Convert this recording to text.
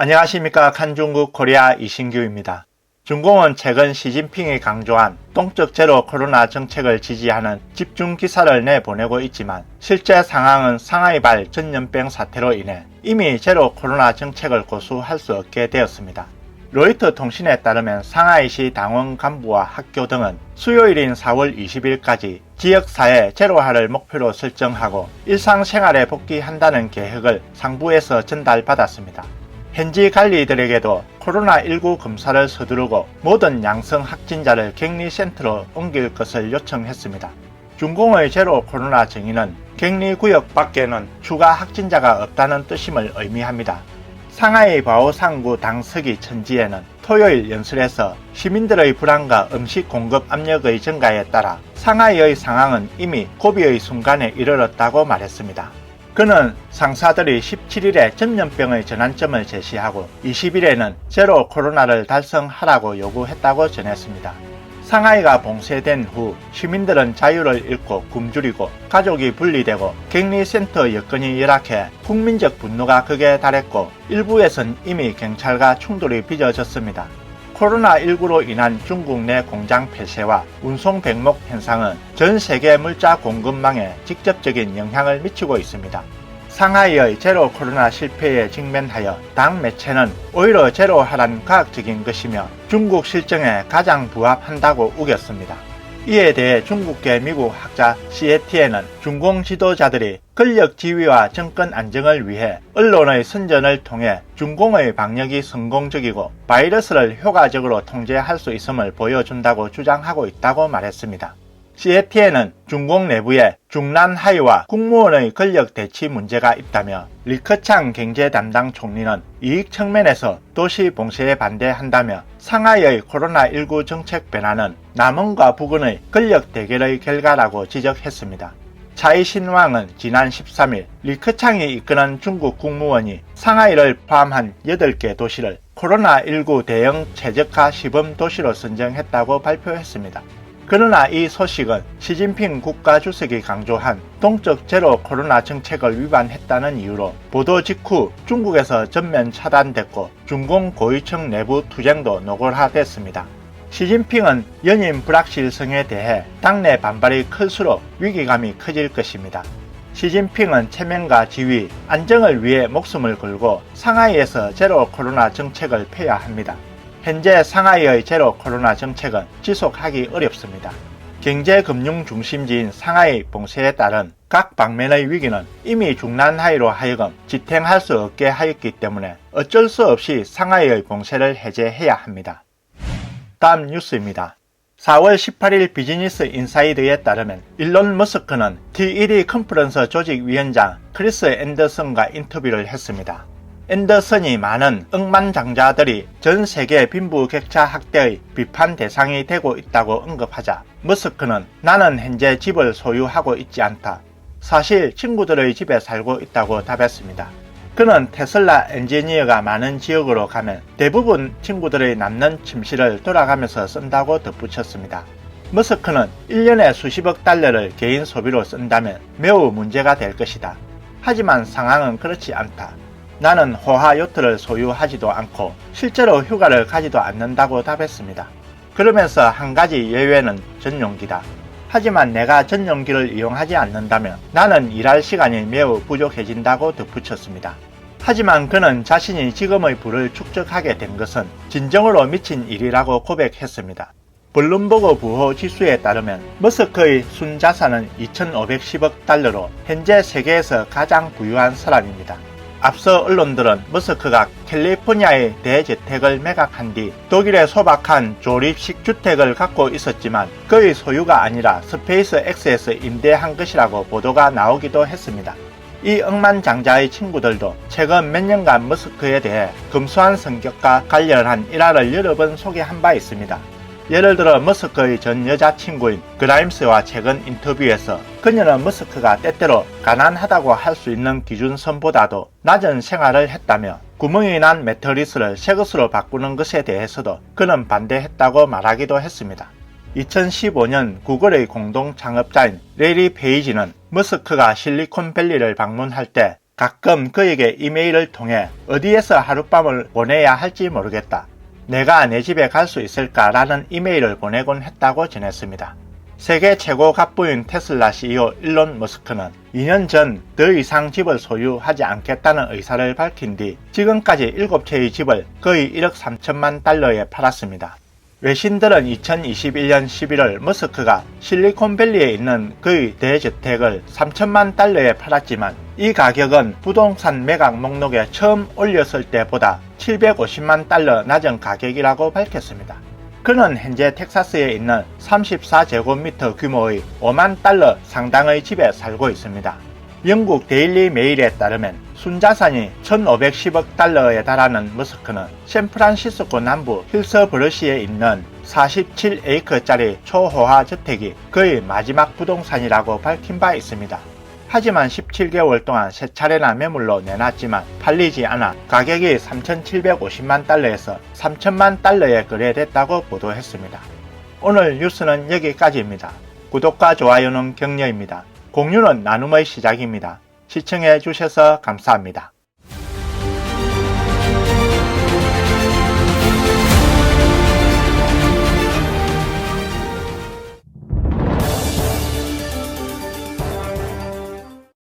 안녕하십니까. 칸중국 코리아 이신규입니다. 중공은 최근 시진핑이 강조한 동적 제로 코로나 정책을 지지하는 집중 기사를 내보내고 있지만 실제 상황은 상하이발 전염병 사태로 인해 이미 제로 코로나 정책을 고수할 수 없게 되었습니다. 로이터 통신에 따르면 상하이시 당원 간부와 학교 등은 수요일인 4월 20일까지 지역사회 제로화를 목표로 설정하고 일상생활에 복귀한다는 계획을 상부에서 전달받았습니다. 현지 관리들에게도 코로나19 검사를 서두르고 모든 양성 확진자를 격리센터로 옮길 것을 요청했습니다. 중공의 제로 코로나 정의는 격리구역 밖에는 추가 확진자가 없다는 뜻임을 의미합니다. 상하이 바오상구 당서기 천지에는 토요일 연설에서 시민들의 불안과 음식 공급 압력의 증가에 따라 상하이의 상황은 이미 고비의 순간에 이르렀다고 말했습니다. 그는 상사들이 17일에 전염병의 전환점을 제시하고 20일에는 제로 코로나를 달성하라고 요구했다고 전했습니다. 상하이가 봉쇄된 후 시민들은 자유를 잃고 굶주리고 가족이 분리되고 격리센터 여건이 열악해 국민적 분노가 극에 달했고 일부에선 이미 경찰과 충돌이 빚어졌습니다. 코로나19로 인한 중국 내 공장 폐쇄와 운송 백목 현상은 전 세계 물자 공급망에 직접적인 영향을 미치고 있습니다. 상하이의 제로 코로나 실패에 직면하여 당 매체는 오히려 제로하란 과학적인 것이며 중국 실정에 가장 부합한다고 우겼습니다. 이에 대해 중국계 미국 학자 시에티에는 중공 지도자들이 권력 지위와 정권 안정을 위해 언론의 선전을 통해 중공의 방역이 성공적이고 바이러스를 효과적으로 통제할 수 있음을 보여준다고 주장하고 있다고 말했습니다. 시에티에는 중공 내부에 중난하이와 국무원의 권력 대치 문제가 있다며 리커창 경제 담당 총리는 이익 측면에서 도시 봉쇄에 반대한다며 상하이의 코로나19 정책 변화는 남원과 북원의 권력 대결의 결과라고 지적했습니다. 차이신왕은 지난 13일 리커창이 이끄는 중국 국무원이 상하이를 포함한 8개 도시를 코로나19 대응 최적화 시범 도시로 선정했다고 발표했습니다. 그러나 이 소식은 시진핑 국가주석이 강조한 동적 제로 코로나 정책을 위반했다는 이유로 보도 직후 중국에서 전면 차단됐고 중공 고위층 내부 투쟁도 노골화됐습니다. 시진핑은 연임 불확실성에 대해 당내 반발이 클수록 위기감이 커질 것입니다. 시진핑은 체면과 지위, 안정을 위해 목숨을 걸고 상하이에서 제로 코로나 정책을 펴야 합니다. 현재 상하이의 제로 코로나 정책은 지속하기 어렵습니다. 경제금융 중심지인 상하이 봉쇄에 따른 각 방면의 위기는 이미 중난하이로 하여금 지탱할 수 없게 하였기 때문에 어쩔 수 없이 상하이의 봉쇄를 해제해야 합니다. 다음 뉴스입니다. 4월 18일 비즈니스 인사이드에 따르면 일론 머스크는 T1위 컨퍼런스 조직위원장 크리스 앤더슨과 인터뷰를 했습니다. 앤더슨이 많은 억만장자들이 전 세계 빈부격차 확대의 비판 대상이 되고 있다고 언급하자 머스크는 나는 현재 집을 소유하고 있지 않다. 사실 친구들의 집에 살고 있다고 답했습니다. 그는 테슬라 엔지니어가 많은 지역으로 가면 대부분 친구들의 남는 침실을 돌아가면서 쓴다고 덧붙였습니다. 머스크는 1년에 수십억 달러를 개인 소비로 쓴다면 매우 문제가 될 것이다. 하지만 상황은 그렇지 않다. 나는 호화 요트를 소유하지도 않고 실제로 휴가를 가지도 않는다고 답했습니다. 그러면서 한 가지 예외는 전용기다. 하지만 내가 전용기를 이용하지 않는다면 나는 일할 시간이 매우 부족해진다고 덧붙였습니다. 하지만 그는 자신이 지금의 부를 축적하게 된 것은 진정으로 미친 일이라고 고백했습니다. 블룸버그 부호 지수에 따르면 머스크의 순자산은 2,510억 달러로 현재 세계에서 가장 부유한 사람입니다. 앞서 언론들은 머스크가 캘리포니아의 대저택을 매각한 뒤 독일에 소박한 조립식 주택을 갖고 있었지만 그의 소유가 아니라 스페이스X에서 임대한 것이라고 보도가 나오기도 했습니다. 이 억만장자의 친구들도 최근 몇 년간 머스크에 대해 검소한 성격과 관련한 일화를 여러 번 소개한 바 있습니다. 예를 들어 머스크의 전 여자친구인 그라임스와 최근 인터뷰에서 그녀는 머스크가 때때로 가난하다고 할 수 있는 기준선보다도 낮은 생활을 했다며 구멍이 난 매트리스를 새 것으로 바꾸는 것에 대해서도 그는 반대했다고 말하기도 했습니다. 2015년 구글의 공동 창업자인 레리 페이지는 머스크가 실리콘밸리를 방문할 때 가끔 그에게 이메일을 통해 어디에서 하룻밤을 보내야 할지 모르겠다. 내가 내 집에 갈 수 있을까라는 이메일을 보내곤 했다고 전했습니다. 세계 최고 갑부인 테슬라 CEO 일론 머스크는 2년 전 더 이상 집을 소유하지 않겠다는 의사를 밝힌 뒤 지금까지 7채의 집을 거의 1억 3천만 달러에 팔았습니다. 외신들은 2021년 11월 머스크가 실리콘밸리에 있는 그의 대저택을 3천만 달러에 팔았지만 이 가격은 부동산 매각 목록에 처음 올렸을 때보다 750만 달러 낮은 가격이라고 밝혔습니다. 그는 현재 텍사스에 있는 34제곱미터 규모의 5만 달러 상당의 집에 살고 있습니다. 영국 데일리 메일에 따르면 순자산이 1,510억 달러에 달하는 머스크는 샌프란시스코 남부 힐서브러시에 있는 47에이커짜리 초호화 저택이 그의 마지막 부동산이라고 밝힌 바 있습니다. 하지만 17개월 동안 3차례나 매물로 내놨지만 팔리지 않아 가격이 3,750만 달러에서 3천만 달러에 거래됐다고 보도했습니다. 오늘 뉴스는 여기까지입니다. 구독과 좋아요는 격려입니다. 공유는 나눔의 시작입니다. 시청해 주셔서 감사합니다.